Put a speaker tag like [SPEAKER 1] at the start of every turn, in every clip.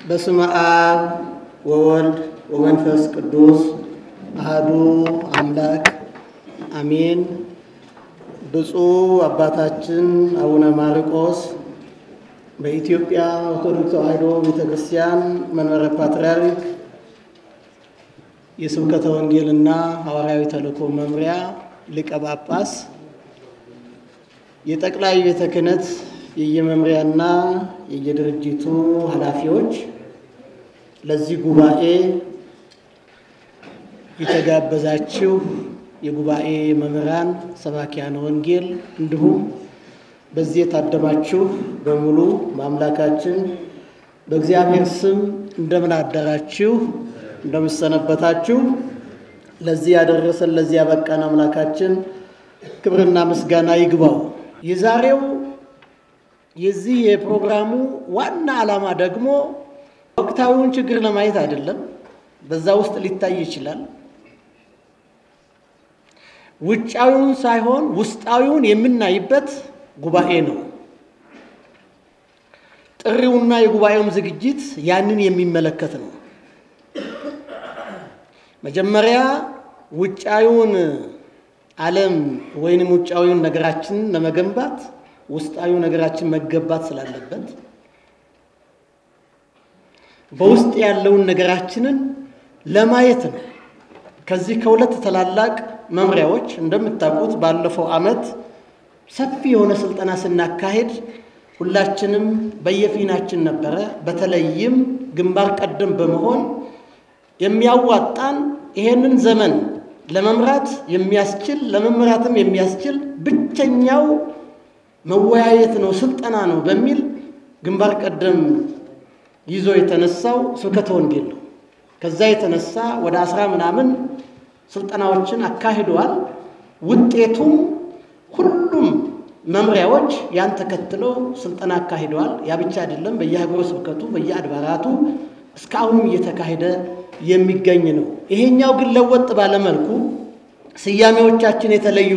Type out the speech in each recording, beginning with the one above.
[SPEAKER 1] በስመ አብ ወወልድ ወመንፈስ ቅዱስ አሐዱ አምላክ አሜን። ብፁዕ አባታችን አቡነ ማርቆስ በኢትዮጵያ ኦርቶዶክስ ተዋሕዶ ቤተክርስቲያን መንበረ ፓትርያርክ የስብከተ ወንጌልና ሐዋርያዊ ተልእኮ መምሪያ ሊቀ ጳጳስ የጠቅላይ ቤተ ክህነት የየመምሪያና የየድርጅቱ ኃላፊዎች ለዚህ ጉባኤ የተጋበዛችሁ የጉባኤ መምህራን ሰባኪያነ ወንጌል እንዲሁም በዚህ የታደማችሁ በሙሉ በአምላካችን በእግዚአብሔር ስም እንደምን አደራችሁ እንደምን ሰነበታችሁ። ለዚህ ያደረሰን ለዚህ ያበቃን አምላካችን ክብርና ምስጋና ይግባው። የዛሬው የዚህ የፕሮግራሙ ዋና ዓላማ ደግሞ ወቅታዊውን ችግር ለማየት አይደለም፣ በዛ ውስጥ ሊታይ ይችላል። ውጫዊውን ሳይሆን ውስጣዊውን የምናይበት ጉባኤ ነው። ጥሪውና የጉባኤውም ዝግጅት ያንን የሚመለከት ነው። መጀመሪያ ውጫዊውን ዓለም ወይንም ውጫዊውን ነገራችን ለመገንባት ውስጣዊው ነገራችን መገንባት ስላለበት በውስጥ ያለውን ነገራችንን ለማየት ነው። ከዚህ ከሁለት ተላላቅ መምሪያዎች እንደምታውቁት ባለፈው ዓመት ሰፊ የሆነ ስልጠና ስናካሄድ ሁላችንም በየፊናችን ነበረ። በተለይም ግንባር ቀደም በመሆን የሚያዋጣን ይሄንን ዘመን ለመምራት የሚያስችል ለመምራትም የሚያስችል ብቸኛው መወያየት ነው፣ ስልጠና ነው በሚል ግንባር ቀደም ይዞ የተነሳው ስብከተ ወንጌል ነው። ከዛ የተነሳ ወደ 10 ምናምን ስልጠናዎችን አካሂደዋል። ውጤቱም ሁሉም መምሪያዎች ያን ተከትለው ስልጠና አካሂደዋል። ያ ብቻ አይደለም፣ በየሀገረ ስብከቱ በየአድባራቱ እስካሁንም እየተካሄደ የሚገኝ ነው። ይሄኛው ግን ለወጥ ባለ መልኩ ስያሜዎቻችን የተለዩ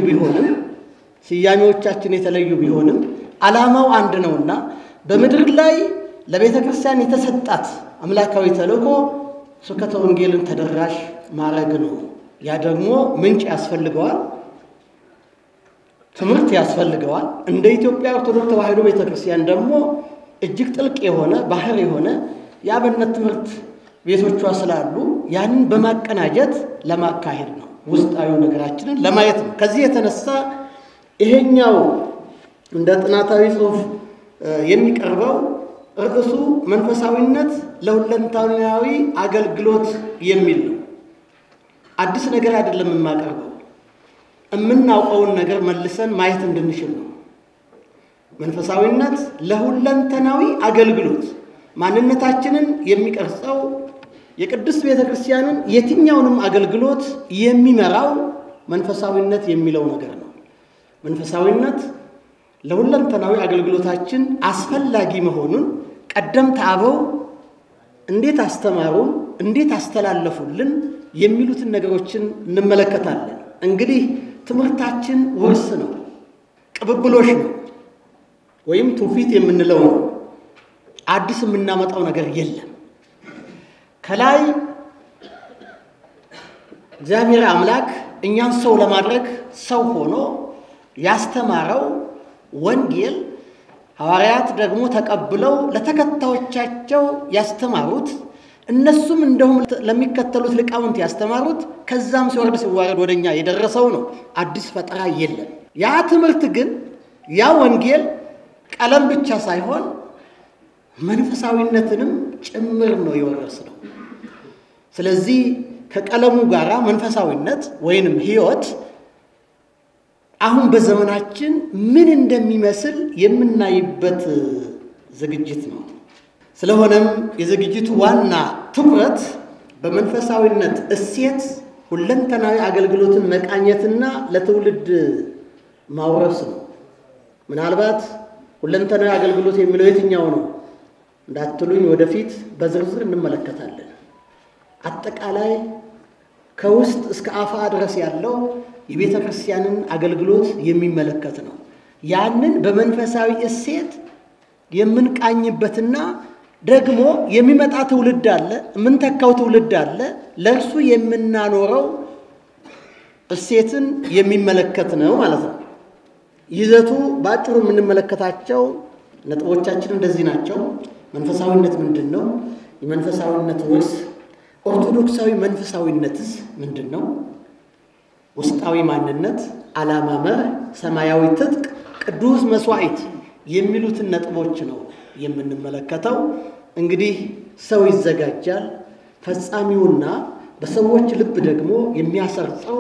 [SPEAKER 1] ቢሆንም ዓላማው አንድ ነውና በምድር ላይ ለቤተ ክርስቲያን የተሰጣት አምላካዊ ተልእኮ ስብከተ ወንጌልን ተደራሽ ማድረግ ነው። ያ ደግሞ ምንጭ ያስፈልገዋል፣ ትምህርት ያስፈልገዋል። እንደ ኢትዮጵያ ኦርቶዶክስ ተዋሕዶ ቤተክርስቲያን ደግሞ እጅግ ጥልቅ የሆነ ባህር የሆነ የአብነት ትምህርት ቤቶቿ ስላሉ ያንን በማቀናጀት ለማካሄድ ነው፣ ውስጣዊ ነገራችንን ለማየት ነው። ከዚህ የተነሳ ይሄኛው እንደ ጥናታዊ ጽሑፍ የሚቀርበው ርዕሱ መንፈሳዊነት ለሁለንተናዊ አገልግሎት የሚል ነው። አዲስ ነገር አይደለም የማቀርበው፣ የምናውቀውን ነገር መልሰን ማየት እንድንችል ነው። መንፈሳዊነት ለሁለንተናዊ አገልግሎት ማንነታችንን የሚቀርጸው የቅድስት ቤተክርስቲያንን የትኛውንም አገልግሎት የሚመራው መንፈሳዊነት የሚለው ነገር ነው። መንፈሳዊነት ለሁለንተናዊ አገልግሎታችን አስፈላጊ መሆኑን ቀደምት አበው እንዴት አስተማሩን፣ እንዴት አስተላለፉልን የሚሉትን ነገሮችን እንመለከታለን። እንግዲህ ትምህርታችን ውርስ ነው፣ ቅብብሎሽ ነው፣ ወይም ትውፊት የምንለው ነው። አዲስ የምናመጣው ነገር የለም። ከላይ እግዚአብሔር አምላክ እኛን ሰው ለማድረግ ሰው ሆኖ ያስተማረው ወንጌል ሐዋርያት ደግሞ ተቀብለው ለተከታዮቻቸው ያስተማሩት፣ እነሱም እንደውም ለሚከተሉት ሊቃውንት ያስተማሩት፣ ከዛም ሲወርድ ሲዋረድ ወደኛ የደረሰው ነው። አዲስ ፈጠራ የለም። ያ ትምህርት ግን ያ ወንጌል ቀለም ብቻ ሳይሆን መንፈሳዊነትንም ጭምር ነው የወረስነው። ስለዚህ ከቀለሙ ጋራ መንፈሳዊነት ወይንም ሕይወት አሁን በዘመናችን ምን እንደሚመስል የምናይበት ዝግጅት ነው። ስለሆነም የዝግጅቱ ዋና ትኩረት በመንፈሳዊነት እሴት ሁለንተናዊ አገልግሎትን መቃኘትና ለትውልድ ማውረስ ነው። ምናልባት ሁለንተናዊ አገልግሎት የሚለው የትኛው ነው እንዳትሉኝ ወደፊት በዝርዝር እንመለከታለን። አጠቃላይ ከውስጥ እስከ አፋ ድረስ ያለው የቤተ ክርስቲያንን አገልግሎት የሚመለከት ነው። ያንን በመንፈሳዊ እሴት የምንቃኝበትና ደግሞ የሚመጣ ትውልድ አለ ምን ተካው ትውልድ አለ ለርሱ የምናኖረው እሴትን የሚመለከት ነው ማለት ነው ይዘቱ ባጭሩ የምንመለከታቸው ነጥቦቻችን እንደዚህ ናቸው መንፈሳዊነት ምንድነው የመንፈሳዊነት ወስ ኦርቶዶክሳዊ መንፈሳዊነትስ ምንድነው ውስጣዊ ማንነት ዓላማ መር ሰማያዊ ትጥቅ ቅዱስ መስዋዕት የሚሉትን ነጥቦች ነው የምንመለከተው እንግዲህ ሰው ይዘጋጃል ፈጻሚውና በሰዎች ልብ ደግሞ የሚያሰርጸው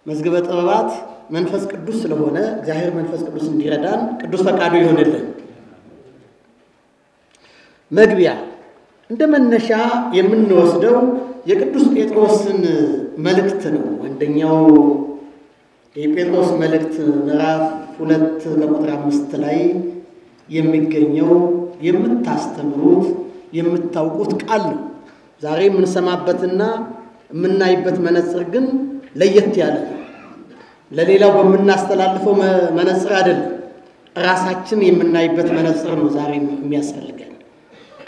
[SPEAKER 1] መዝገበ ጥበባት መንፈስ ቅዱስ ስለሆነ እግዚአብሔር መንፈስ ቅዱስ እንዲረዳን ቅዱስ ፈቃዱ ይሆንልን መግቢያ እንደመነሻ የምንወስደው የቅዱስ ጴጥሮስን መልእክት ነው አንደኛው የጴጥሮስ መልእክት ምዕራፍ 2 ቁጥር 5 ላይ የሚገኘው የምታስተምሩት የምታውቁት ቃል ነው ዛሬ የምንሰማበትና የምናይበት መነጽር ግን ለየት ያለ ለሌላው በመናስተላልፈው መነጽር አይደለም ራሳችን የምናይበት መነጽር ነው ዛሬ የሚያስፈልገን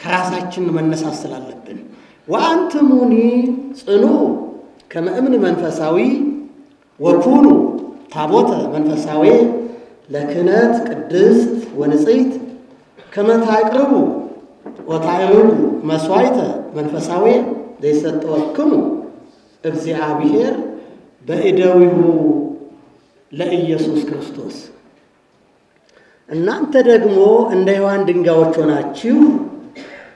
[SPEAKER 1] ከራሳችን መነሳት ስላለብን ወአንተሙኒ ጽኑ ከመእምን መንፈሳዊ ወኩኑ ታቦተ መንፈሳዊ ለክህነት ቅድስት ወንጽሕት ከመታቅርቡ ወታይሩዱ መስዋዕተ መንፈሳዊ ዘይሰጠወክሙ እግዚአብሔር በእደዊሁ ለኢየሱስ ክርስቶስ እናንተ ደግሞ እንደ ሔዋን ድንጋዮች ሆናችሁ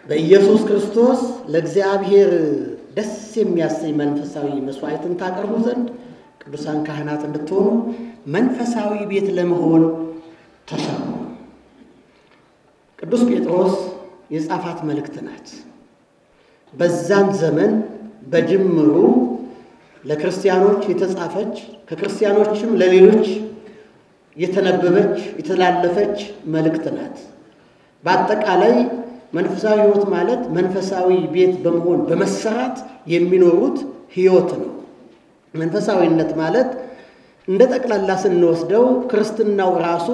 [SPEAKER 1] በኢየሱስ ክርስቶስ ለእግዚአብሔር ደስ የሚያሰኝ መንፈሳዊ መስዋዕትን ታቀርቡ ዘንድ ቅዱሳን ካህናት እንድትሆኑ መንፈሳዊ ቤት ለመሆን ተሰሩ ቅዱስ ጴጥሮስ የጻፋት መልእክት ናት በዛን ዘመን በጅምሩ ለክርስቲያኖች የተጻፈች ከክርስቲያኖችም ለሌሎች የተነበበች የተላለፈች መልእክት ናት በአጠቃላይ መንፈሳዊ ህይወት ማለት መንፈሳዊ ቤት በመሆን በመሰራት የሚኖሩት ህይወት ነው መንፈሳዊነት ማለት እንደ ጠቅላላ ስንወስደው ክርስትናው ራሱ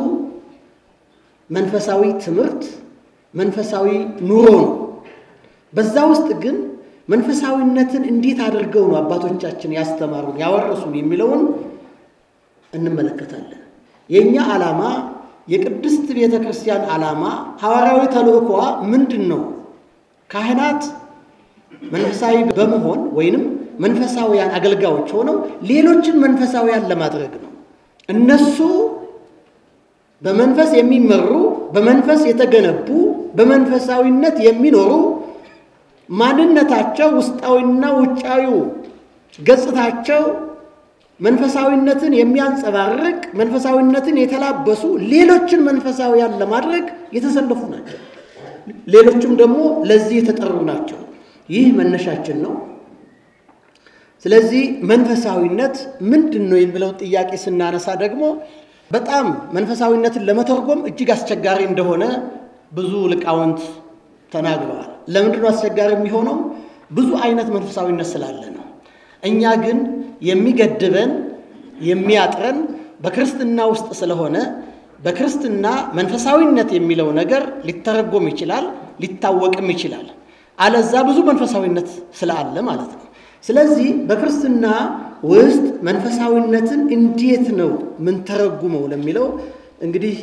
[SPEAKER 1] መንፈሳዊ ትምህርት መንፈሳዊ ኑሮ ነው በዛ ውስጥ ግን መንፈሳዊነትን እንዴት አድርገው ነው አባቶቻችን ያስተማሩን ያወረሱን የሚለውን እንመለከታለን የኛ ዓላማ የቅድስት ቤተክርስቲያን ዓላማ ሐዋርያዊ ተልእኮዋ ምንድነው ካህናት መንፈሳዊ በመሆን ወይንም መንፈሳዊያን አገልጋዮች ሆነው ሌሎችን መንፈሳዊያን ለማድረግ ነው እነሱ በመንፈስ የሚመሩ በመንፈስ የተገነቡ በመንፈሳዊነት የሚኖሩ ማንነታቸው ውስጣዊና ውጫዊ ገጽታቸው መንፈሳዊነትን የሚያንጸባርቅ መንፈሳዊነትን የተላበሱ ሌሎችን መንፈሳዊያን ለማድረግ የተሰለፉ ናቸው ሌሎችም ደግሞ ለዚህ የተጠሩ ናቸው ይህ መነሻችን ነው ስለዚህ መንፈሳዊነት ምንድነው የሚለው ጥያቄ ስናነሳ ደግሞ በጣም መንፈሳዊነትን ለመተርጎም እጅግ አስቸጋሪ እንደሆነ ብዙ ሊቃውንት ተናግረዋል ለምንድነው አስቸጋሪ የሚሆነው ብዙ አይነት መንፈሳዊነት ስላለ ነው እኛ ግን የሚገድበን የሚያጥረን በክርስትና ውስጥ ስለሆነ በክርስትና መንፈሳዊነት የሚለው ነገር ሊተረጎም ይችላል ሊታወቅም ይችላል አለዛ ብዙ መንፈሳዊነት ስላለ ማለት ነው ስለዚህ በክርስትና ውስጥ መንፈሳዊነትን እንዴት ነው ምን ተረጉመው ለሚለው እንግዲህ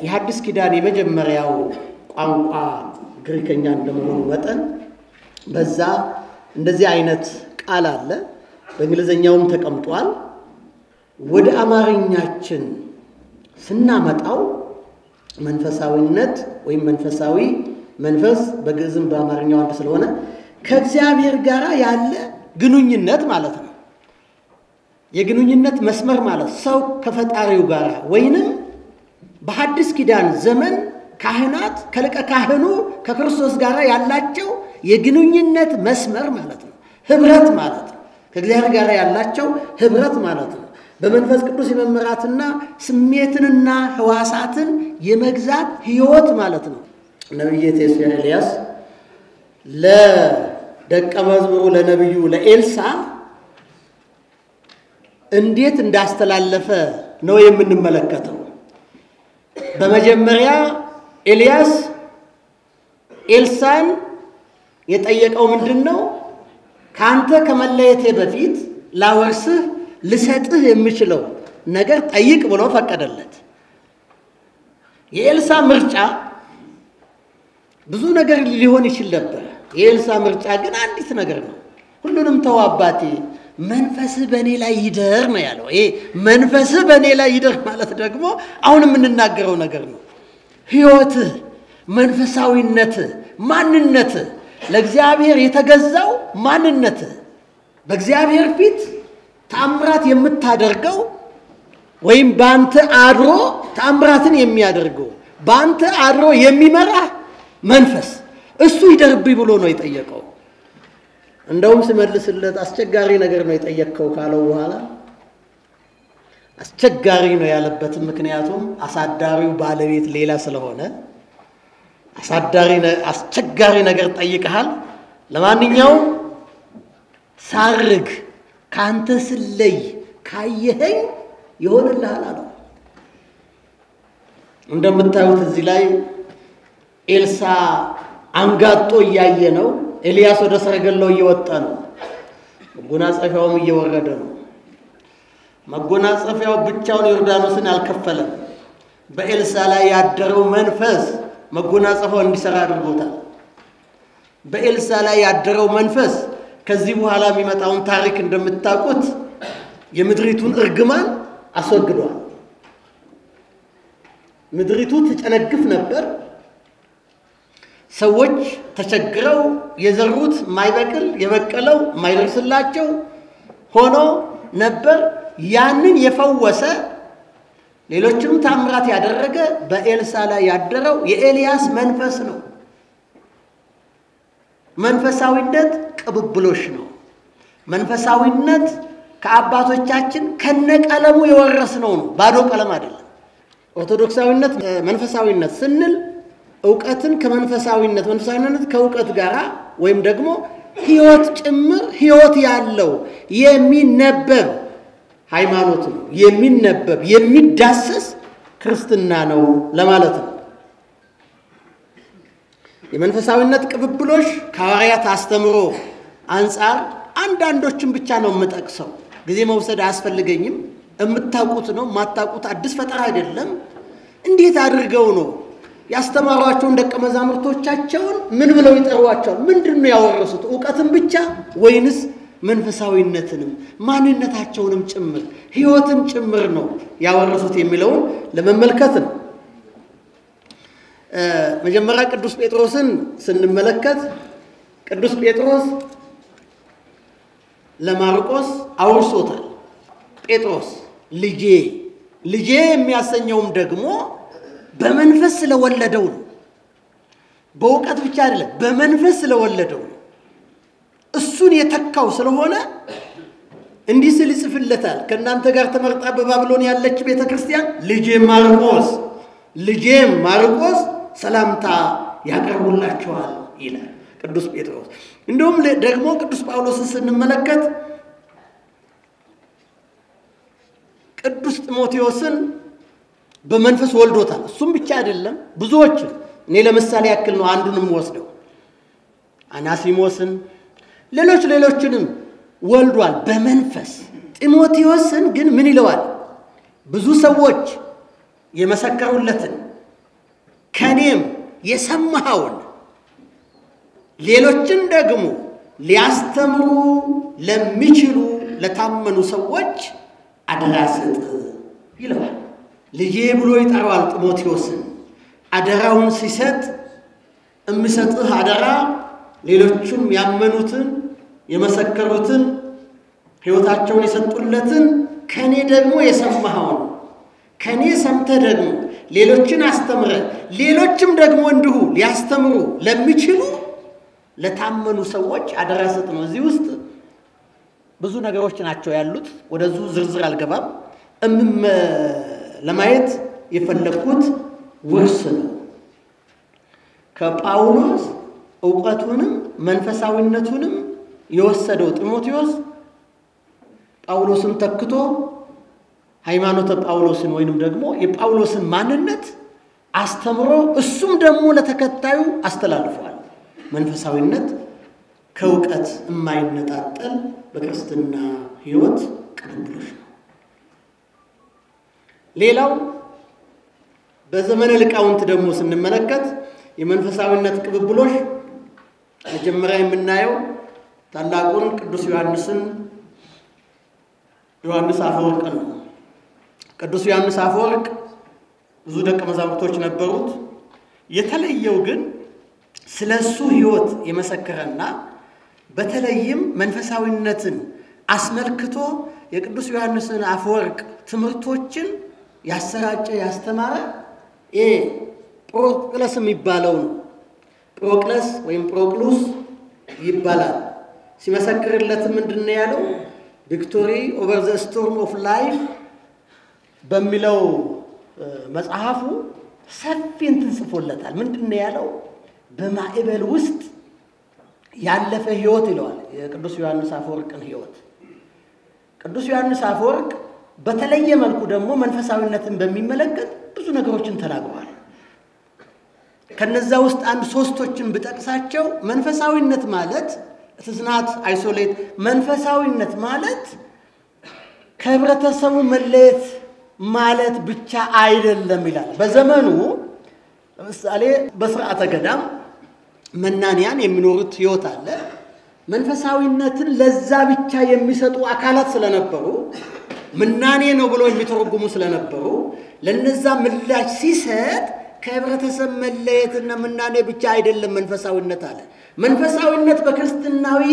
[SPEAKER 1] የሐዲስ ኪዳን የመጀመሪያው ቋንቋ ግሪከኛ እንደመሆኑ መጠን በዛ እንደዚህ አይነት ቃል አለ በእንግሊዘኛውም ተቀምጧል ወደ አማርኛችን ስናመጣው መንፈሳዊነት ወይ መንፈሳዊ መንፈስ በግዕዝም በአማርኛው አንድ ስለሆነ ከእግዚአብሔር ጋር ያለ ግንኙነት ማለት ነው የግንኙነት መስመር ማለት ሰው ከፈጣሪው ጋር ወይንም በሐዲስ ኪዳን ዘመን ካህናት ከሊቀ ካህኑ ከክርስቶስ ጋር ያላቸው የግንኙነት መስመር ማለት ነው ህብረት ማለት ነው ከእግዚአብሔር ጋር ያላቸው ህብረት ማለት ነው በመንፈስ ቅዱስ የመመራትና ስሜትንና ህዋሳትን የመግዛት ህይወት ማለት ነው ነብዩ ኤልያስ ለደቀ መዝሙሩ ለነብዩ ለኤልሳ እንዴት እንዳስተላለፈ ነው የምንመለከተው በመጀመሪያ ኤልያስ ኤልሳን የጠየቀው ምንድነው? ካንተ ከመለየቴ በፊት ላወርስህ ልሰጥህ የምችለው ነገር ጠይቅ ብሎ ፈቀደለት። የኤልሳ ምርጫ ብዙ ነገር ሊሆን ይችል ነበር። የኤልሳ ምርጫ ግን አንዲት ነገር ነው። ሁሉንም ተው አባቴ መንፈስህ በእኔ ላይ ይደር ነው ያለው። ይሄ መንፈስህ በእኔ ላይ ይደር ማለት ደግሞ አሁን የምንናገረው ነገር ነው። ሕይወትህ፣ መንፈሳዊነትህ፣ ማንነትህ፣ ለእግዚአብሔር የተገዛው ማንነትህ፣ በእግዚአብሔር ፊት ተአምራት የምታደርገው ወይም ባንተ አድሮ ተአምራትን የሚያደርገው ባንተ አድሮ የሚመራህ መንፈስ እሱ ይደርብኝ ብሎ ነው የጠየቀው። እንደውም ሲመልስለት አስቸጋሪ ነገር ነው የጠየቀው ካለው በኋላ አስቸጋሪ ነው ያለበት ምክንያቱም አሳዳሪው ባለቤት ሌላ ስለሆነ አስቸጋሪ ነገር ጠይቀሃል፣ ለማንኛውም ሳርግ ካንተ ስለይ ካየኸኝ ይሆንልሃል አለው። እንደምታዩት እዚህ ላይ ኤልሳ አንጋጦ እያየ ነው። ኤልያስ ወደ ሰረገላው እየወጣ ነው። መጎናጸፊያውም እየወረደ ነው። መጎናጸፊያው ብቻውን ዮርዳኖስን አልከፈለም። በኤልሳ ላይ ያደረው መንፈስ መጎናጸፊያው እንዲሰራ አድርጎታል። በኤልሳ ላይ ያደረው መንፈስ ከዚህ በኋላ የሚመጣውን ታሪክ እንደምታውቁት የምድሪቱን እርግማን አስወግዷል። ምድሪቱ ተጨነግፍ ነበር። ሰዎች ተቸግረው የዘሩት ማይበቅል የበቀለው ማይደርስላቸው ሆኖ ነበር። ያንን የፈወሰ ሌሎችንም ታምራት ያደረገ በኤልሳ ላይ ያደረው የኤልያስ መንፈስ ነው። መንፈሳዊነት ቅብብሎሽ ነው። መንፈሳዊነት ከአባቶቻችን ከነቀለሙ የወረስነው ነው። ባዶ ቀለም አይደለም። ኦርቶዶክሳዊነት መንፈሳዊነት ስንል ዕውቀትን ከመንፈሳዊነት መንፈሳዊነት ከዕውቀት ጋር ወይም ደግሞ ሕይወት ጭምር ሕይወት ያለው የሚነበብ ሃይማኖት ነው። የሚነበብ የሚዳሰስ ክርስትና ነው ለማለት ነው። የመንፈሳዊነት ቅብብሎሽ ከሐዋርያት አስተምሮ አንፃር አንዳንዶችን ብቻ ነው የምጠቅሰው። ጊዜ መውሰድ አያስፈልገኝም። የምታውቁት ነው። ማታውቁት አዲስ ፈጠራ አይደለም። እንዴት አድርገው ነው ያስተማሯቸውን ደቀ መዛሙርቶቻቸውን ምን ብለው ይጠሯቸዋል? ምንድነው ያወረሱት? ዕውቀትን ብቻ ወይንስ መንፈሳዊነትንም ማንነታቸውንም ጭምር ሕይወትን ጭምር ነው ያወረሱት የሚለውን ለመመልከት ነው። መጀመሪያ ቅዱስ ጴጥሮስን ስንመለከት ቅዱስ ጴጥሮስ ለማርቆስ አውርሶታል። ጴጥሮስ ልጄ የሚያሰኘውም ደግሞ በመንፈስ ስለወለደው ነው። በእውቀት ብቻ አይደለም፣ በመንፈስ ስለወለደው ነው። እሱን የተካው ስለሆነ እንዲህ ሲል ይጽፍለታል። ከእናንተ ጋር ተመርጣ በባቢሎን ያለች ቤተክርስቲያን ልጄም ማርቆስ ሰላምታ ያቀርቡላችኋል ይላል ቅዱስ ጴጥሮስ። እንደውም ደግሞ ቅዱስ ጳውሎስን ስንመለከት ቅዱስ ጢሞቴዎስን በመንፈስ ወልዶታል። እሱም ብቻ አይደለም፣ ብዙዎችን እኔ ለምሳሌ ያክል ነው አንዱንም ወስደው አናሲሞስን ሌሎችንም ወልዷል በመንፈስ። ጢሞቴዎስን ግን ምን ይለዋል? ብዙ ሰዎች የመሰከሩለትን ከኔም የሰማኸውን ሌሎችን ደግሞ ሊያስተምሩ ለሚችሉ ለታመኑ ሰዎች አደራ ስጥ ይለዋል። ልጄ ብሎ ይጠራዋል ጢሞቴዎስን። አደራውን ሲሰጥ እምሰጥህ አደራ ሌሎችም ያመኑትን የመሰከሩትን ሕይወታቸውን የሰጡለትን ከኔ ደግሞ የሰማኸውን ከኔ ሰምተህ ደግሞ ሌሎችን አስተምረ ሌሎችም ደግሞ እንዲሁ ሊያስተምሩ ለሚችሉ ለታመኑ ሰዎች አደራ ስጥ ነው። እዚህ ውስጥ ብዙ ነገሮች ናቸው ያሉት። ወደዙ ዝርዝር አልገባም። ለማየት የፈለኩት ውርስ ነው። ከጳውሎስ ዕውቀቱንም መንፈሳዊነቱንም የወሰደው ጢሞቴዎስ ጳውሎስን ተክቶ ሃይማኖተ ጳውሎስን ወይንም ደግሞ የጳውሎስን ማንነት አስተምሮ እሱም ደግሞ ለተከታዩ አስተላልፏል። መንፈሳዊነት ከእውቀት የማይነጣጠል በክርስትና ሕይወት ቅብብሎሽ ነው። ሌላው በዘመነ ሊቃውንት ደግሞ ስንመለከት የመንፈሳዊነት ቅብብሎሽ መጀመሪያ የምናየው ታላቁን ቅዱስ ዮሐንስ አፈወርቅ ነው። ቅዱስ ዮሐንስ አፈወርቅ ብዙ ደቀ መዛሙርቶች ነበሩት። የተለየው ግን ስለሱ ሕይወት የመሰከረና በተለይም መንፈሳዊነትን አስመልክቶ የቅዱስ ዮሐንስን አፈወርቅ ትምህርቶችን ያሰራጨ ያስተማረ ጵሮቅለስ የሚባለው ነው። ጵሮቅለስ ወይም ጵሮቅሉስ ይባላል። ሲመሰክርለት ምንድነው ያለው? ቪክቶሪ ኦቨር ዘ ስቶርም ኦፍ ላይፍ በሚለው መጽሐፉ ሰፊ እንትን ጽፎለታል። ምንድነው ያለው? በማዕበል ውስጥ ያለፈ ሕይወት ይለዋል የቅዱስ ዮሐንስ አፈወርቅን ሕይወት። ቅዱስ ዮሐንስ አፈወርቅ በተለየ መልኩ ደግሞ መንፈሳዊነትን በሚመለከት ብዙ ነገሮችን ተናግሯል። ከነዛ ውስጥ አንድ ሶስቶችን ብጠቅሳቸው መንፈሳዊነት ማለት ትዝናት አይሶሌት መንፈሳዊነት ማለት ከህብረተሰቡ መለየት ማለት ብቻ አይደለም ይላል። በዘመኑ ለምሳሌ በሥርዓተ ገዳም መናንያን የሚኖሩት ሕይወት አለ። መንፈሳዊነትን ለዛ ብቻ የሚሰጡ አካላት ስለነበሩ ምናኔ ነው ብሎ የሚተረጉሙ ስለነበሩ ለነዛ ምላሽ ሲሰጥ ከህብረተሰብ መለየትና ምናኔ ብቻ አይደለም መንፈሳዊነት አለ። መንፈሳዊነት በክርስትናዊ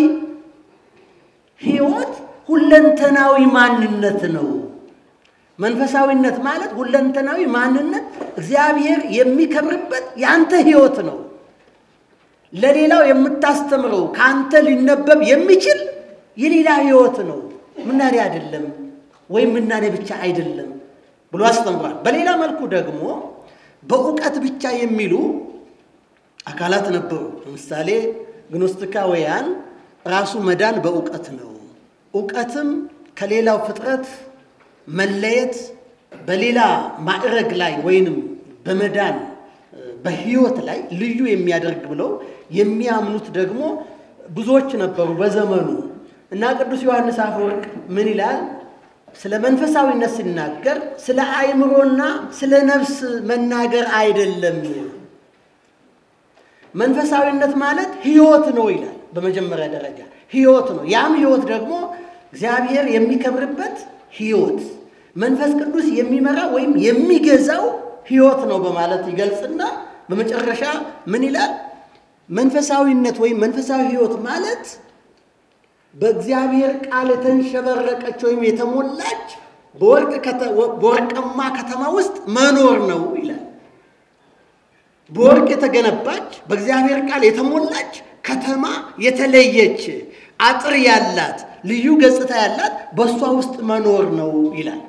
[SPEAKER 1] ሕይወት ሁለንተናዊ ማንነት ነው። መንፈሳዊነት ማለት ሁለንተናዊ ማንነት እግዚአብሔር የሚከብርበት ያንተ ሕይወት ነው። ለሌላው የምታስተምረው ካንተ ሊነበብ የሚችል የሌላ ሕይወት ነው። ምናኔ አይደለም ወይ ምናኔ ብቻ አይደለም ብሎ አስተምሯል። በሌላ መልኩ ደግሞ በእውቀት ብቻ የሚሉ አካላት ነበሩ። ለምሳሌ ግኖስቲካውያን ራሱ መዳን በእውቀት ነው፣ እውቀትም ከሌላው ፍጥረት መለየት በሌላ ማዕረግ ላይ ወይንም በመዳን በሕይወት ላይ ልዩ የሚያደርግ ብለው የሚያምኑት ደግሞ ብዙዎች ነበሩ በዘመኑ። እና ቅዱስ ዮሐንስ አፈወርቅ ምን ይላል? ስለ መንፈሳዊነት ሲናገር ስለ አእምሮና ስለ ነፍስ መናገር አይደለም። መንፈሳዊነት ማለት ሕይወት ነው ይላል። በመጀመሪያ ደረጃ ሕይወት ነው። ያም ሕይወት ደግሞ እግዚአብሔር የሚከብርበት ሕይወት መንፈስ ቅዱስ የሚመራ ወይም የሚገዛው ሕይወት ነው በማለት ይገልጽና በመጨረሻ ምን ይላል? መንፈሳዊነት ወይም መንፈሳዊ ሕይወት ማለት በእግዚአብሔር ቃል የተንሸበረቀች ወይም የተሞላች በወርቅማ ከተማ ውስጥ መኖር ነው ይላል። በወርቅ የተገነባች በእግዚአብሔር ቃል የተሞላች ከተማ የተለየች አጥር ያላት ልዩ ገጽታ ያላት በሷ ውስጥ መኖር ነው ይላል።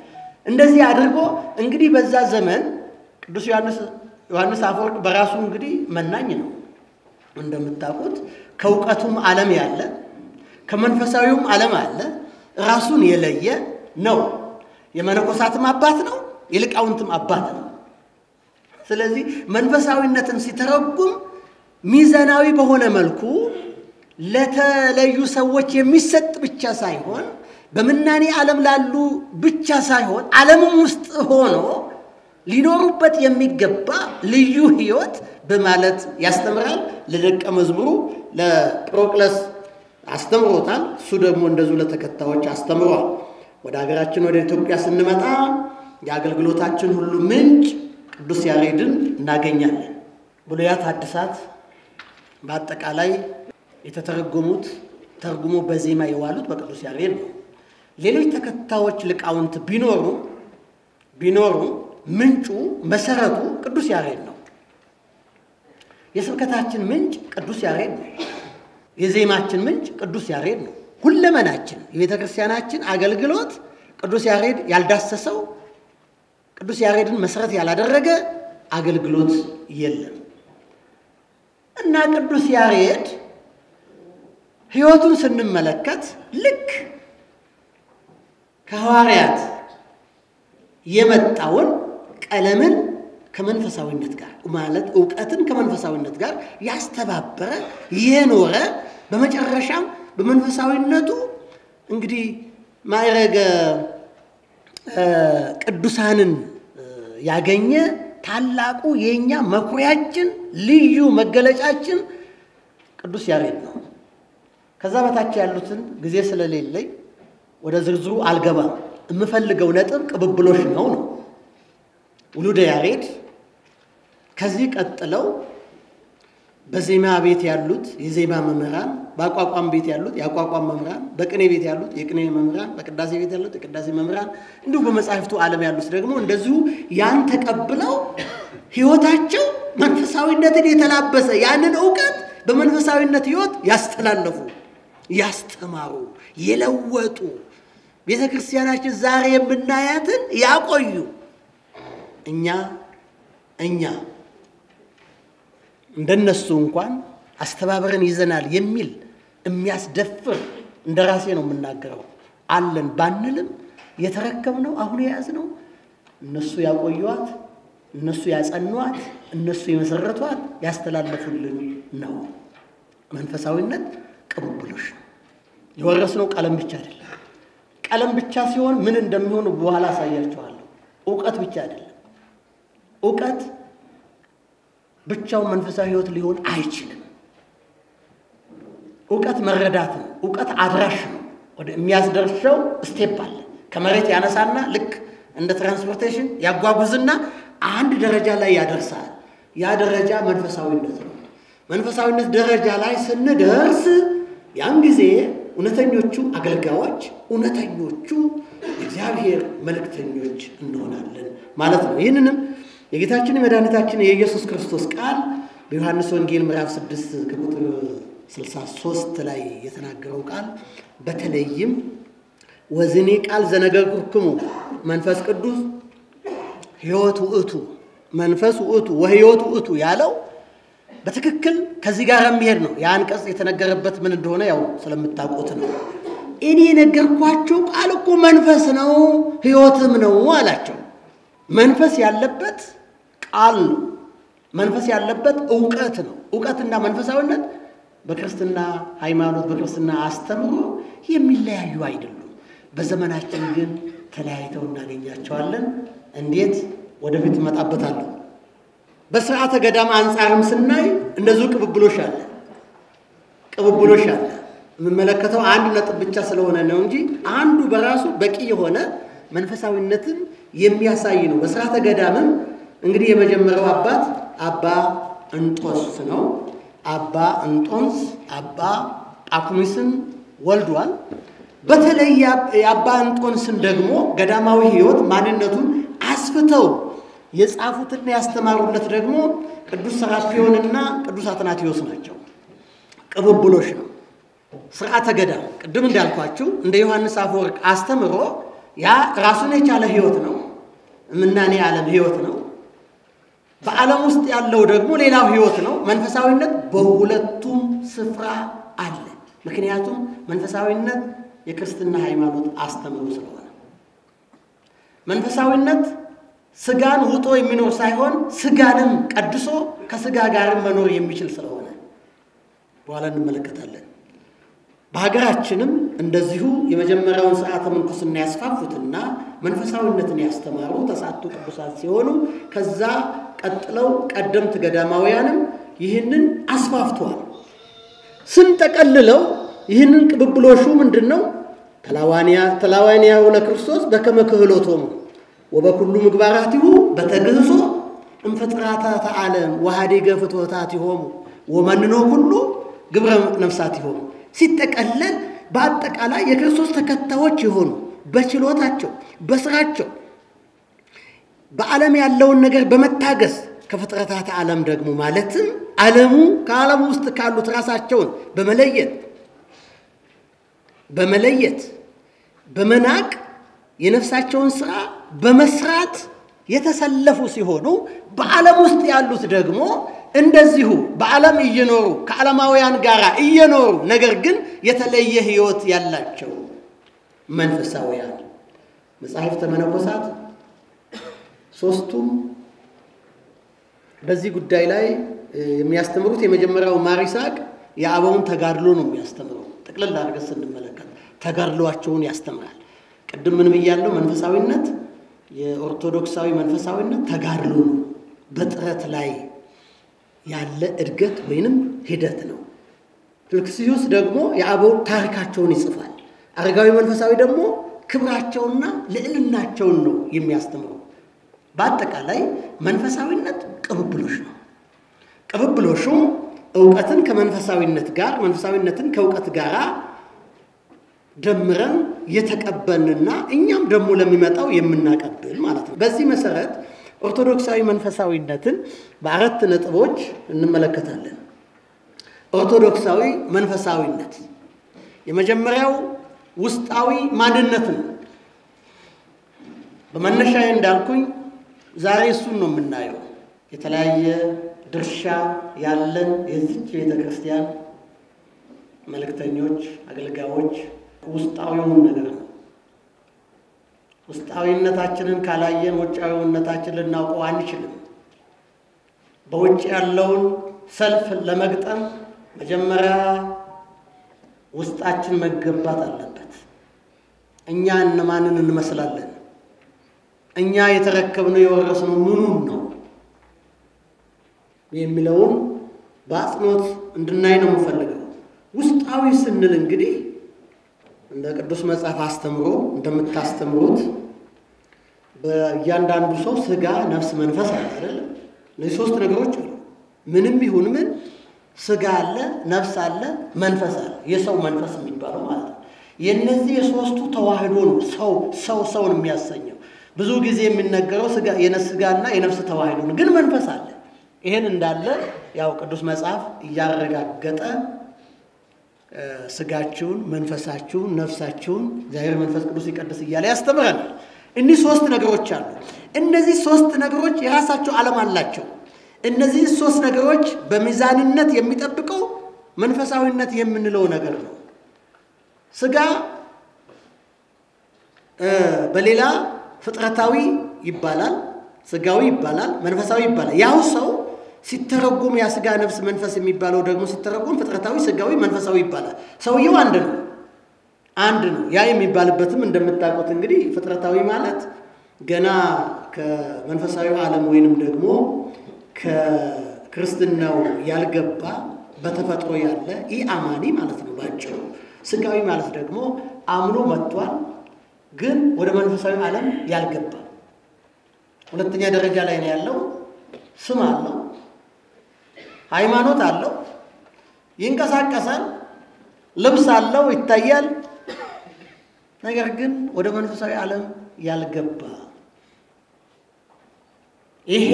[SPEAKER 1] እንደዚህ አድርጎ እንግዲህ በዛ ዘመን ቅዱስ ዮሐንስ አፈወርቅ በራሱ እንግዲህ መናኝ ነው እንደምታውቁት። ከእውቀቱም ዓለም ያለ ከመንፈሳዊውም ዓለም አለ ራሱን የለየ ነው። የመነኮሳትም አባት ነው፣ የሊቃውንትም አባት ነው። ስለዚህ መንፈሳዊነትን ሲተረጉም ሚዛናዊ በሆነ መልኩ ለተለዩ ሰዎች የሚሰጥ ብቻ ሳይሆን በምናኔ ዓለም ላሉ ብቻ ሳይሆን ዓለምም ውስጥ ሆኖ ሊኖሩበት የሚገባ ልዩ ሕይወት በማለት ያስተምራል። ለደቀ መዝሙሩ ለጵሮቅለስ አስተምሮታል። እሱ ደግሞ እንደዚሁ ለተከታዮች አስተምሯል። ወደ ሀገራችን ወደ ኢትዮጵያ ስንመጣ የአገልግሎታችን ሁሉ ምንጭ ቅዱስ ያሬድን እናገኛለን። ብሉያት ሐዲሳት በአጠቃላይ የተተረጎሙት ተርጉሞ በዜማ የዋሉት በቅዱስ ያሬድ ነው። ሌሎች ተከታዮች ሊቃውንት ቢኖሩ ምንጩ መሰረቱ ቅዱስ ያሬድ ነው። የስብከታችን ምንጭ ቅዱስ ያሬድ ነው። የዜማችን ምንጭ ቅዱስ ያሬድ ነው። ሁለመናችን የቤተ ክርስቲያናችን አገልግሎት ቅዱስ ያሬድ ያልዳሰሰው ቅዱስ ያሬድን መሰረት ያላደረገ አገልግሎት የለም። እና ቅዱስ ያሬድ ሕይወቱን ስንመለከት ልክ ከሐዋርያት የመጣውን ቀለምን ከመንፈሳዊነት ጋር ማለት ዕውቀትን ከመንፈሳዊነት ጋር ያስተባበረ የኖረ በመጨረሻም በመንፈሳዊነቱ እንግዲህ ማይረገ ቅዱሳንን ያገኘ ታላቁ የኛ መኩሪያችን ልዩ መገለጫችን ቅዱስ ያሬድ ነው። ከዛ በታች ያሉትን ጊዜ ስለሌለኝ ወደ ዝርዝሩ አልገባም። የምፈልገው ነጥብ ቅብብሎሽ ነው። ውሉደ ያሬድ ከዚህ ቀጥለው በዜማ ቤት ያሉት የዜማ መምህራን፣ በአቋቋም ቤት ያሉት የአቋቋም መምህራን፣ በቅኔ ቤት ያሉት የቅኔ መምህራን፣ በቅዳሴ ቤት ያሉት የቅዳሴ መምህራን እንዲሁ በመጻሕፍቱ ዓለም ያሉት ደግሞ እንደዚሁ ያን ተቀብለው ሕይወታቸው መንፈሳዊነትን የተላበሰ ያንን ዕውቀት በመንፈሳዊነት ሕይወት ያስተላለፉ ያስተማሩ የለወጡ ቤተክርስቲያናችን ዛሬ የምናያትን ያቆዩ እኛ እንደነሱ እንኳን አስተባበረን ይዘናል የሚል የሚያስደፍር እንደራሴ ነው የምናገረው አለን ባንልም የተረከብነው አሁን የያዝነው እነሱ ያቆዩዋት እነሱ ያጸኗት እነሱ የመሰረቷት ያስተላለፉልን ነው። መንፈሳዊነት ቅብብሎሽ ነው። የወረስነው ቀለም ብቻ አይደለም። ቀለም ብቻ ሲሆን ምን እንደሚሆን በኋላ አሳያችኋለሁ። ዕውቀት ብቻ አይደለም። ዕውቀት ብቻው መንፈሳዊ ሕይወት ሊሆን አይችልም። ዕውቀት መረዳት ነው። ዕውቀት አድራሽ ነው። ወደ የሚያስደርሰው ስቴፕ አለ። ከመሬት ያነሳና ልክ እንደ ትራንስፖርቴሽን ያጓጉዝና አንድ ደረጃ ላይ ያደርሳል። ያ ደረጃ መንፈሳዊነት ነው። መንፈሳዊነት ደረጃ ላይ ስንደርስ ያን ጊዜ እውነተኞቹ አገልጋዮች እውነተኞቹ እግዚአብሔር መልእክተኞች እንሆናለን ማለት ነው። ይህንንም የጌታችን የመድኃኒታችን የኢየሱስ ክርስቶስ ቃል በዮሐንስ ወንጌል ምዕራፍ 6 ቁጥር 63 ላይ የተናገረው ቃል በተለይም ወዝኔ ቃል ዘነገርኩክሙ መንፈስ ቅዱስ ሕይወት ውእቱ መንፈስ ውእቱ ወሕይወት ውእቱ ያለው በትክክል ከዚህ ጋር የሚሄድ ነው። ያንቀጽ የተነገረበት ምን እንደሆነ ያው ስለምታውቁት ነው። እኔ ነገርኳችሁ ቃል እኮ መንፈስ ነው ሕይወትም ነው አላቸው። መንፈስ ያለበት ቃል ነው። መንፈስ ያለበት ዕውቀት ነው። ዕውቀትና መንፈሳዊነት በክርስትና ሃይማኖት በክርስትና አስተምሮ የሚለያዩ አይደሉም። በዘመናችን ግን ተለያይተው እናገኛቸዋለን። እንዴት? ወደፊት መጣበታለሁ። በሥርዓተ ገዳም አንጻርም ስናይ እንደዚሁ ቅብብሎሽ አለ። የምመለከተው አንድ ነጥብ ብቻ ስለሆነ ነው እንጂ አንዱ በራሱ በቂ የሆነ መንፈሳዊነትን የሚያሳይ ነው። በሥርዓተ ገዳምም እንግዲህ የመጀመሪያው አባት አባ እንጦንስ ነው። አባ እንጦንስ አባ ጳኩሚስን ወልዷል። በተለይ የአባ እንጦንስን ደግሞ ገዳማዊ ሕይወት ማንነቱን አስፍተው የጻፉትና ያስተማሩለት ደግሞ ቅዱስ ሰራፒዮንና ቅዱስ አትናቴዎስ ናቸው። ቅብብሎሽ ነው። ሥርዓተ ገዳም ቅድም እንዳልኳችሁ እንደ ዮሐንስ አፈወርቅ አስተምሮ ያ ራሱን የቻለ ሕይወት ነው። ምናኔ ዓለም ሕይወት ነው። በዓለም ውስጥ ያለው ደግሞ ሌላው ሕይወት ነው። መንፈሳዊነት በሁለቱም ስፍራ አለ። ምክንያቱም መንፈሳዊነት የክርስትና ሃይማኖት አስተምሮ ስለሆነ መንፈሳዊነት ስጋን ውጦ የሚኖር ሳይሆን ስጋንም ቀድሶ ከስጋ ጋር መኖር የሚችል ስለሆነ በኋላ እንመለከታለን። በሀገራችንም እንደዚሁ የመጀመሪያውን ሥርዓተ ምንኩስና ያስፋፉትና መንፈሳዊነትን ያስተማሩ ተስዓቱ ቅዱሳት ሲሆኑ ከዛ ቀጥለው ቀደምት ገዳማውያንም ይህንን አስፋፍተዋል። ስንጠቀልለው ይህንን ቅብብሎሹ ምንድነው? ተላዋንያው ለክርስቶስ በከመ ክህሎቶሙ ወበኩሉ ምግባራቲሁ በተግህሶ እንፍጥራተ ዓለም ወሃዲገ ፍትወታቲሆሙ ወመንኖ ኩሉ ግብረ ነፍሳቲሆሙ። ሲጠቀለል በአጠቃላይ የክርስቶስ ተከታዮች የሆኑ በችሎታቸው በስራቸው በዓለም ያለውን ነገር በመታገስ ከፍጥረታት ዓለም ደግሞ ማለትም ዓለሙ ከዓለሙ ውስጥ ካሉት ራሳቸውን በመለየት በመናቅ የነፍሳቸውን ሥራ በመስራት የተሰለፉ ሲሆኑ በዓለም ውስጥ ያሉት ደግሞ እንደዚሁ በዓለም እየኖሩ ከዓለማውያን ጋር እየኖሩ ነገር ግን የተለየ ሕይወት ያላቸው መንፈሳውያን መጻሕፍተ መነኮሳት ሦስቱም በዚህ ጉዳይ ላይ የሚያስተምሩት የመጀመሪያው ማሪሳቅ የአበውን ተጋድሎ ነው የሚያስተምረው። ጠቅለል አድርገን ስንመለከት ተጋድሏቸውን ያስተምራል። ቅድም ምን ብያለሁ? መንፈሳዊነት የኦርቶዶክሳዊ መንፈሳዊነት ተጋድሎ ነው። በጥረት ላይ ያለ እድገት ወይንም ሂደት ነው። ፊልክስዩስ ደግሞ የአበው ታሪካቸውን ይጽፋል። አረጋዊ መንፈሳዊ ደግሞ ክብራቸውንና ልዕልናቸውን ነው የሚያስተምረው። በአጠቃላይ መንፈሳዊነት ቅብብሎሽ ነው። ቅብብሎሹ ዕውቀትን ከመንፈሳዊነት ጋር መንፈሳዊነትን ከዕውቀት ጋር ደምረን የተቀበልንና እኛም ደግሞ ለሚመጣው የምናቀብል ማለት ነው። በዚህ መሰረት ኦርቶዶክሳዊ መንፈሳዊነትን በአራት ነጥቦች እንመለከታለን። ኦርቶዶክሳዊ መንፈሳዊነት የመጀመሪያው ውስጣዊ ማንነት ነው። በመነሻዬ እንዳልኩኝ ዛሬ እሱን ነው የምናየው። የተለያየ ድርሻ ያለን የዚች ቤተክርስቲያን መልእክተኞች፣ አገልጋዮች ውስጣዊውን ነገር ነው። ውስጣዊነታችንን ካላየን ውጫዊነታችንን ልናውቀው አንችልም። በውጭ ያለውን ሰልፍ ለመግጠም መጀመሪያ ውስጣችን መገባት አለበት። እኛ እነማንን እንመስላለን? እኛ የተረከብነው የወረስነው ምኑን ነው የሚለውን በአጽንኦት እንድናይ ነው የምፈልገው። ውስጣዊ ስንል እንግዲህ እንደ ቅዱስ መጽሐፍ አስተምሮ እንደምታስተምሩት በእያንዳንዱ ሰው ስጋ፣ ነፍስ፣ መንፈስ አለ አይደል? እነዚህ ሶስት ነገሮች አሉ። ምንም ይሁን ምን ስጋ አለ፣ ነፍስ አለ፣ መንፈስ አለ። የሰው መንፈስ የሚባለው ማለት ነው። የነዚህ የሶስቱ ተዋህዶ ነው ሰውን የሚያሰኘው። ብዙ ጊዜ የሚነገረው ስጋና የነፍስ ተዋህዶ ነው፣ ግን መንፈስ አለ። ይሄን እንዳለ ያው ቅዱስ መጽሐፍ እያረጋገጠ ስጋችሁን፣ መንፈሳችሁን፣ ነፍሳችሁን እግዚአብሔር መንፈስ ቅዱስ ይቀድስ እያለ ያስተምረናል። እነዚህ ሶስት ነገሮች አሉ። እነዚህ ሶስት ነገሮች የራሳቸው ዓለም አላቸው። እነዚህ ሶስት ነገሮች በሚዛንነት የሚጠብቀው መንፈሳዊነት የምንለው ነገር ነው። ስጋ በሌላ ፍጥረታዊ ይባላል፣ ስጋዊ ይባላል፣ መንፈሳዊ ይባላል። ያው ሰው ሲተረጎም ያ ስጋ፣ ነፍስ፣ መንፈስ የሚባለው ደግሞ ሲተረጎም ፍጥረታዊ፣ ስጋዊ፣ መንፈሳዊ ይባላል። ሰውየው አንድ ነው። ያ የሚባልበትም እንደምታውቁት እንግዲህ ፍጥረታዊ ማለት ገና ከመንፈሳዊ ዓለም ወይንም ደግሞ ከክርስትናው ያልገባ በተፈጥሮ ያለ ኢአማኒ ማለት ነው ባጭሩ። ስጋዊ ማለት ደግሞ አምኖ መጥቷል ግን ወደ መንፈሳዊ ዓለም ያልገባ ሁለተኛ ደረጃ ላይ ነው ያለው። ስም አለው፣ ሃይማኖት አለው፣ ይንቀሳቀሳል፣ ልብስ አለው፣ ይታያል። ነገር ግን ወደ መንፈሳዊ ዓለም ያልገባ ይሄ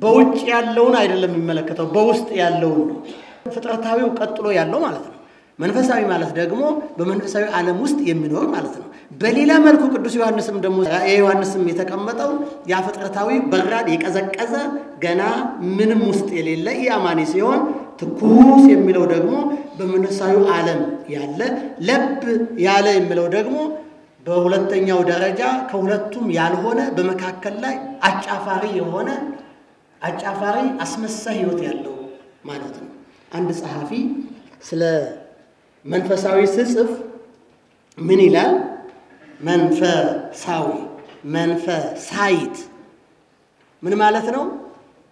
[SPEAKER 1] በውጭ ያለውን አይደለም የሚመለከተው፣ በውስጥ ያለውን ነው። ፍጥረታዊው ቀጥሎ ያለው ማለት ነው። መንፈሳዊ ማለት ደግሞ በመንፈሳዊ ዓለም ውስጥ የሚኖር ማለት ነው። በሌላ መልኩ ቅዱስ ዮሐንስም ደግሞ የዮሐንስም የተቀመጠው ያ ፍጥረታዊ በራድ የቀዘቀዘ ገና ምንም ውስጥ የሌለ ኢአማኒ ሲሆን፣ ትኩስ የሚለው ደግሞ በመንፈሳዊ ዓለም ያለ፣ ለብ ያለ የሚለው ደግሞ በሁለተኛው ደረጃ ከሁለቱም ያልሆነ በመካከል ላይ አጫፋሪ የሆነ አጫፋሪ አስመሳይ ህይወት ያለው ማለት ነው። አንድ ጸሐፊ ስለ መንፈሳዊ ሲጽፍ ምን ይላል? መንፈሳዊት ምን ማለት ነው?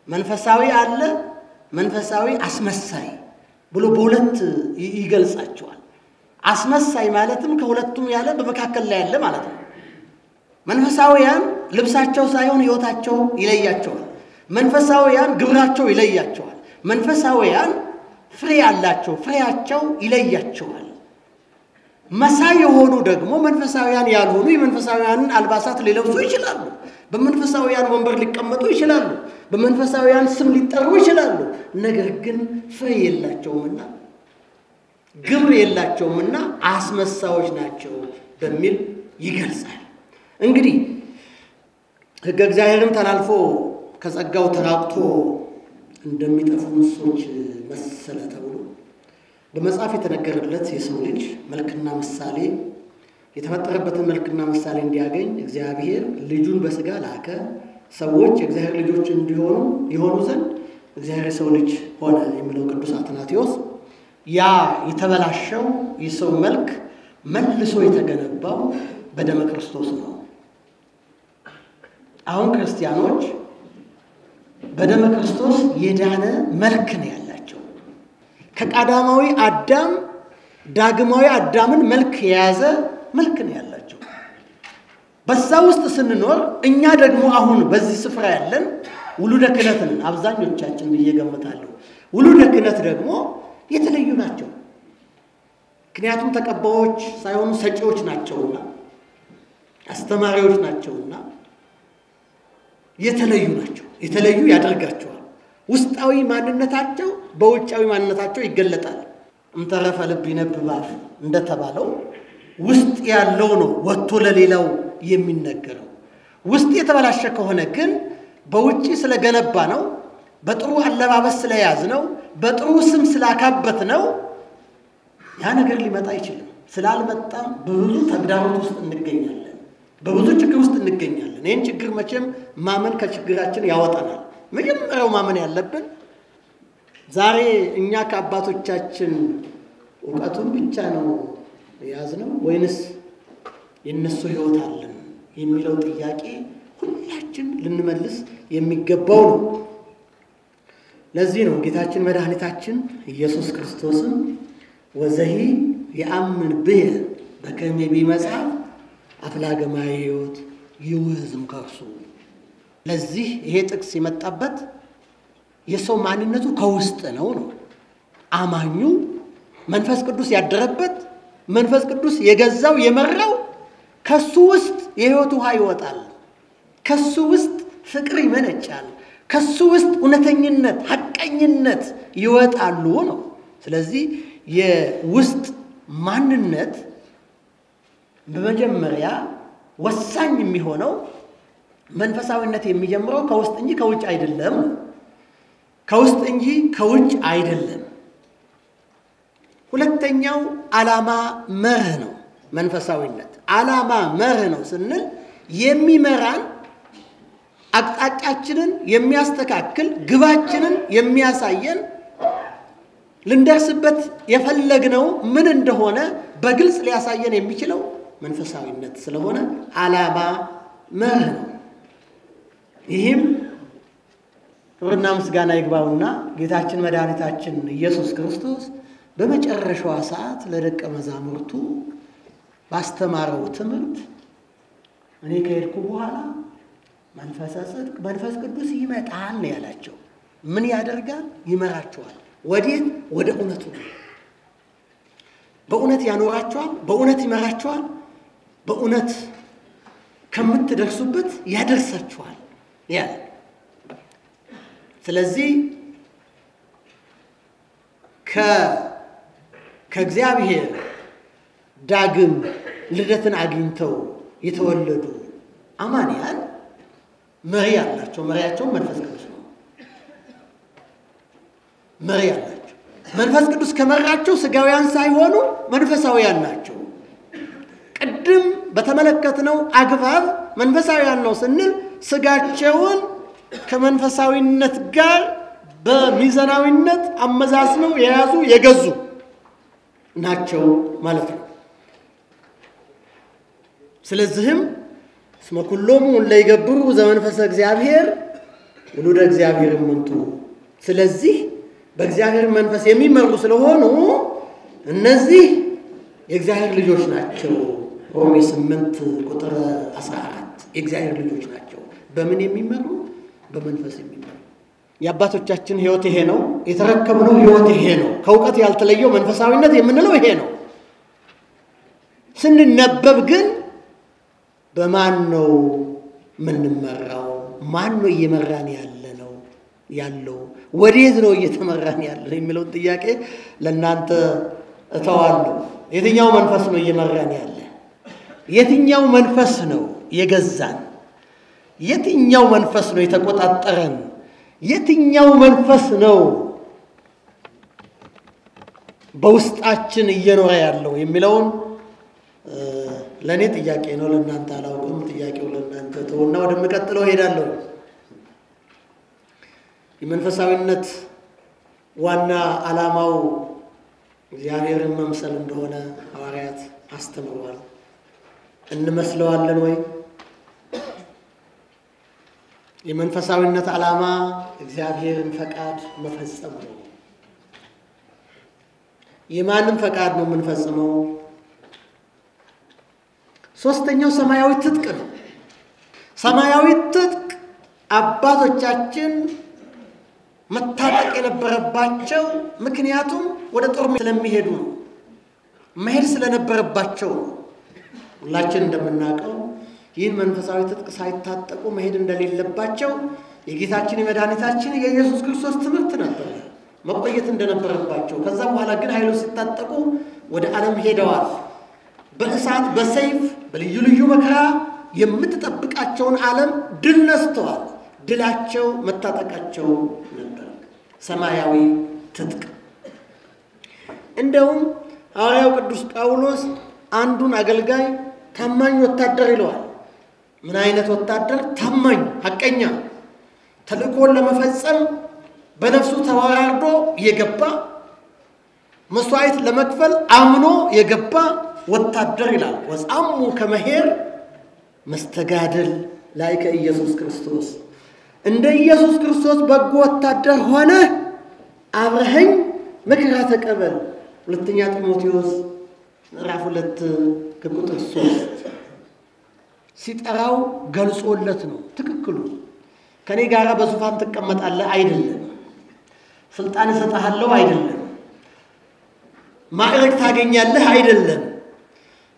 [SPEAKER 1] መንፈሳዊ አለ፣ መንፈሳዊ አስመሳይ ብሎ በሁለት ይገልጻቸዋል። አስመሳይ ማለትም ከሁለቱም ያለ በመካከል ላይ ያለ ማለት ነው። መንፈሳዊያን ልብሳቸው ሳይሆን ህይወታቸው ይለያቸዋል። መንፈሳዊያን ግብራቸው ይለያቸዋል። መንፈሳዊያን ፍሬ ያላቸው ፍሬያቸው ይለያቸዋል። መሳይ የሆኑ ደግሞ መንፈሳዊያን ያልሆኑ የመንፈሳዊያንን አልባሳት ሊለብሱ ይችላሉ። በመንፈሳዊያን ወንበር ሊቀመጡ ይችላሉ። በመንፈሳዊያን ስም ሊጠሩ ይችላሉ። ነገር ግን ፍሬ የላቸውምና ግብር የላቸውምና አስመሳዮች ናቸው በሚል ይገልጻል። እንግዲህ ሕገ እግዚአብሔርን ተላልፎ ከጸጋው ተራቅቶ እንደሚጠፉ እንስሶች መሰለ ተብሎ በመጽሐፍ የተነገረለት የሰው ልጅ መልክና ምሳሌ የተፈጠረበትን መልክና ምሳሌ እንዲያገኝ እግዚአብሔር ልጁን በሥጋ ላከ። ሰዎች የእግዚአብሔር ልጆች ይሆኑ ዘንድ እግዚአብሔር ሰው ልጅ ሆነ የሚለው ቅዱስ አትናቴዎስ ያ የተበላሸው የሰው መልክ መልሶ የተገነባው በደመ ክርስቶስ ነው። አሁን ክርስቲያኖች በደመ ክርስቶስ የዳነ መልክ ነው ያላቸው። ከቀዳማዊ አዳም ዳግማዊ አዳምን መልክ የያዘ መልክ ነው ያላቸው። በዛ ውስጥ ስንኖር እኛ ደግሞ አሁን በዚህ ስፍራ ያለን ውሉደ ክህነት ነን አብዛኞቻችን እየገመታለሁ። ውሉደ ክህነት ደግሞ የተለዩ ናቸው። ምክንያቱም ተቀባዮች ሳይሆኑ ሰጪዎች ናቸውና አስተማሪዎች ናቸውና የተለዩ ናቸው። የተለዩ ያደርጋቸዋል። ውስጣዊ ማንነታቸው በውጫዊ ማንነታቸው ይገለጣል። እምተረፈ ልብ ይነብብ አፍ እንደተባለው ውስጥ ያለው ነው ወጥቶ ለሌላው የሚነገረው። ውስጥ የተበላሸ ከሆነ ግን በውጪ ስለገነባ ነው፣ በጥሩ አለባበስ ስለያዝ ነው፣ በጥሩ ስም ስላካበት ነው ያ ነገር ሊመጣ አይችልም። ስላልመጣም በብዙ ተግዳሮት ውስጥ እንገኛለን፣ በብዙ ችግር ውስጥ እንገኛለን። ይህን ችግር መቼም ማመን ከችግራችን ያወጣናል። መጀመሪያው ማመን ያለብን ዛሬ እኛ ከአባቶቻችን ዕውቀቱን ብቻ ነው የያዝነው ወይንስ የነሱ ሕይወት አለን የሚለው ጥያቄ ሁላችን ልንመልስ የሚገባው ነው። ለዚህ ነው ጌታችን መድኃኒታችን ኢየሱስ ክርስቶስም ወዘሂ የአምን ብየ በከመ ቢመጽሐፍ አፍላገ ማየ ሕይወት ይውህዝም ከርሱ። ለዚህ ይሄ ጥቅስ የመጣበት የሰው ማንነቱ ከውስጥ ነው። አማኙ መንፈስ ቅዱስ ያደረበት መንፈስ ቅዱስ የገዛው የመራው ከሱ ውስጥ የሕይወት ውሃ ይወጣል። ከሱ ውስጥ ፍቅር ይመነጫል። ከሱ ውስጥ እውነተኝነት፣ ሐቀኝነት ይወጣሉ ነው። ስለዚህ የውስጥ ማንነት በመጀመሪያ ወሳኝ የሚሆነው መንፈሳዊነት የሚጀምረው ከውስጥ እንጂ ከውጭ አይደለም። ከውስጥ እንጂ ከውጭ አይደለም። ሁለተኛው ዓላማ መርህ ነው። መንፈሳዊነት ዓላማ መርህ ነው ስንል የሚመራን አቅጣጫችንን የሚያስተካክል ግባችንን የሚያሳየን ልንደርስበት የፈለግነው ምን እንደሆነ በግልጽ ሊያሳየን የሚችለው መንፈሳዊነት ስለሆነ ዓላማ መርህ ነው። ይህም ክብርና ምስጋና ይግባውና ጌታችን መድኃኒታችን ኢየሱስ ክርስቶስ በመጨረሻዋ ሰዓት ለደቀ መዛሙርቱ ባስተማረው ትምህርት እኔ ከሄድኩ በኋላ መንፈስ ጽድቅ መንፈስ ቅዱስ ይመጣል ነው ያላቸው። ምን ያደርጋል? ይመራቸዋል። ወዴት? ወደ እውነቱ። በእውነት ያኖራቸዋል፣ በእውነት ይመራቸዋል፣ በእውነት ከምትደርሱበት ያደርሳቸዋል ያለ። ስለዚህ ከእግዚአብሔር ዳግም ልደትን አግኝተው የተወለዱ አማንያን መሪ አላቸው። መሪያቸው መንፈስ ቅዱስ ነው። መሪ አላቸው። መንፈስ ቅዱስ ከመራቸው ስጋውያን ሳይሆኑ መንፈሳውያን ናቸው። ቅድም በተመለከትነው አግባብ መንፈሳውያን ነው ስንል ስጋቸውን ከመንፈሳዊነት ጋር በሚዛናዊነት አመዛዝነው የያዙ የገዙ ናቸው ማለት ነው። ስለዚህም እስመ ኩሎሙ ለይገብሩ ዘመንፈሰ እግዚአብሔር ውሉደ እግዚአብሔር እሙንቱ። ስለዚህ በእግዚአብሔር መንፈስ የሚመሩ ስለሆኑ እነዚህ የእግዚአብሔር ልጆች ናቸው። ሮሜ 8 ቁጥር 14 የእግዚአብሔር ልጆች ናቸው። በምን የሚመሩ? በመንፈስ የሚመሩ። የአባቶቻችን ሕይወት ይሄ ነው። የተረከብነው ሕይወት ይሄ ነው። ከእውቀት ያልተለየው መንፈሳዊነት የምንለው ይሄ ነው። ስንነበብ ግን በማን ነው የምንመራው? ማን ነው እየመራን ያለው? ወዴት ነው እየተመራን ያለው የሚለውን ጥያቄ ለእናንተ እተዋለሁ። የትኛው መንፈስ ነው እየመራን ያለ? የትኛው መንፈስ ነው የገዛን? የትኛው መንፈስ ነው የተቆጣጠረን? የትኛው መንፈስ ነው በውስጣችን እየኖረ ያለው የሚለውን ለኔ ጥያቄ ነው። ለእናንተ አላውቅም። ጥያቄው ለእናንተ ተውና ወደምቀጥለው ሄዳለሁ። የመንፈሳዊነት ዋና ዓላማው እግዚአብሔርን መምሰል እንደሆነ ሐዋርያት አስተምረዋል። እንመስለዋለን ወይ? የመንፈሳዊነት ዓላማ እግዚአብሔርን ፈቃድ መፈጸም ነው። የማንም ፈቃድ ነው የምንፈጽመው? ሶስተኛው ሰማያዊ ትጥቅ ነው። ሰማያዊ ትጥቅ አባቶቻችን መታጠቅ የነበረባቸው ምክንያቱም ወደ ጦር ስለሚሄዱ ነው። መሄድ ስለነበረባቸው ነው። ሁላችን እንደምናውቀው ይህን መንፈሳዊ ትጥቅ ሳይታጠቁ መሄድ እንደሌለባቸው የጌታችን የመድኃኒታችን የኢየሱስ ክርስቶስ ትምህርት ነበር። መቆየት እንደነበረባቸው ከዛ በኋላ ግን ኃይሉ ሲታጠቁ ወደ ዓለም ሄደዋል። በእሳት በሰይፍ በልዩ ልዩ መከራ የምትጠብቃቸውን ዓለም ድል ነስተዋል። ድላቸው መታጠቃቸው ነበር። ሰማያዊ ትጥቅ። እንደውም ሐዋርያው ቅዱስ ጳውሎስ አንዱን አገልጋይ ታማኝ ወታደር ይለዋል። ምን አይነት ወታደር? ታማኝ፣ ሐቀኛ፣ ተልእኮን ለመፈጸም በነፍሱ ተወራርዶ የገባ መስዋዕት ለመክፈል አምኖ የገባ ወታደር ይላል። ወጻሙ ከመሄር መስተጋድል ላይከ ኢየሱስ ክርስቶስ። እንደ ኢየሱስ ክርስቶስ በጎ ወታደር ሆነ አብረኸኝ መከራ ተቀበል። ሁለተኛ ጢሞቴዎስ ምዕራፍ 2 ከቁጥር 3 ሲጠራው ገልጾለት ነው። ትክክሉ ከኔ ጋራ በዙፋን ትቀመጣለህ አይደለም። ስልጣን እሰጥሃለሁ አይደለም። ማዕረግ ታገኛለህ አይደለም።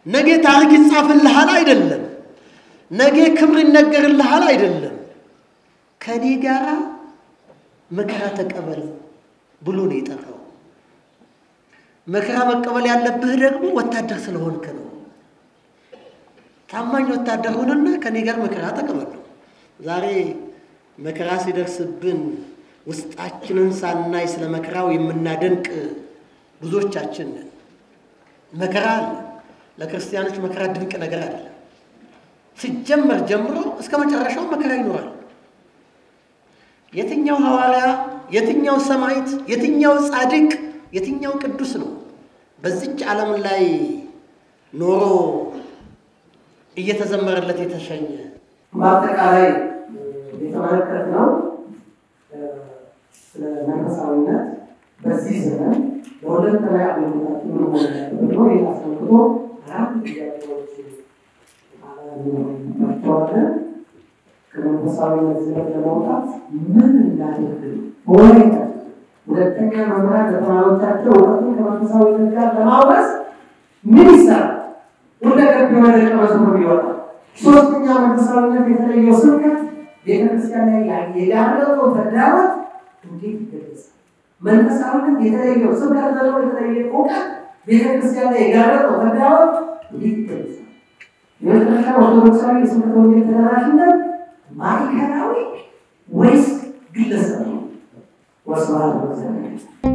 [SPEAKER 1] ነገ ታሪክ ይጻፍልሃል አይደለም። ነገ ክብር ይነገርልሃል አይደለም። ከኔ ጋራ መከራ ተቀበል ብሎ ነው የጠራው። መከራ መቀበል ያለብህ ደግሞ ወታደር ስለሆንክ ነው። ታማኝ ወታደር ሆነና ከኔ ጋር መከራ ተቀበል። ዛሬ መከራ ሲደርስብን ውስጣችንን ሳናይ ስለ መከራው የምናደንቅ ብዙዎቻችን ነን። መከራ ለክርስቲያኖች መከራ ድንቅ ነገር አይደለም። ሲጀመር ጀምሮ እስከ መጨረሻው መከራ ይኖራል። የትኛው ሐዋርያ፣ የትኛው ሰማዕት፣ የትኛው ጻድቅ፣ የትኛው ቅዱስ ነው በዚች ዓለም ላይ ኖሮ እየተዘመረለት የተሸኘ?
[SPEAKER 2] በአጠቃላይ የተመለከትነው ስለ መንፈሳዊነት በዚህ ዘመን ለሁለተኛ አገልግሎት ነው ያስፈልጎ አራት ጥያቄዎች አላየንም። ከመንፈሳዊነት ዘመን ለመውጣት ምን እናድርግ? ወይስ ሁለተኛ መምህራን ለተማሪዎቻቸው እውቀቱን ከመንፈሳዊነት ጋር ለማውረስ ምን ይሰራል? ወደ ቀጥታ መዝሙር ይወጣል። ሶስተኛ መንፈሳዊነት የተለየው ስብከት ቤተክርስቲያን ላይ ያጋረጠው ተግዳሮት እንዴት ይገለጻል? መንፈሳዊነት የተለየው ስብከት ደግሞ የተለየው እውቀት ቤተክርስቲያን ላይ ያጋረጠው ተግዳሮት እንዴት ይገለጻል? የመጨረሻ ኦርቶዶክሳዊ የስብከተ ወንጌል ተደራሽነት ማዕከላዊ ወይስ ግለሰባዊ? ወስብሐት ለእግዚአብሔር።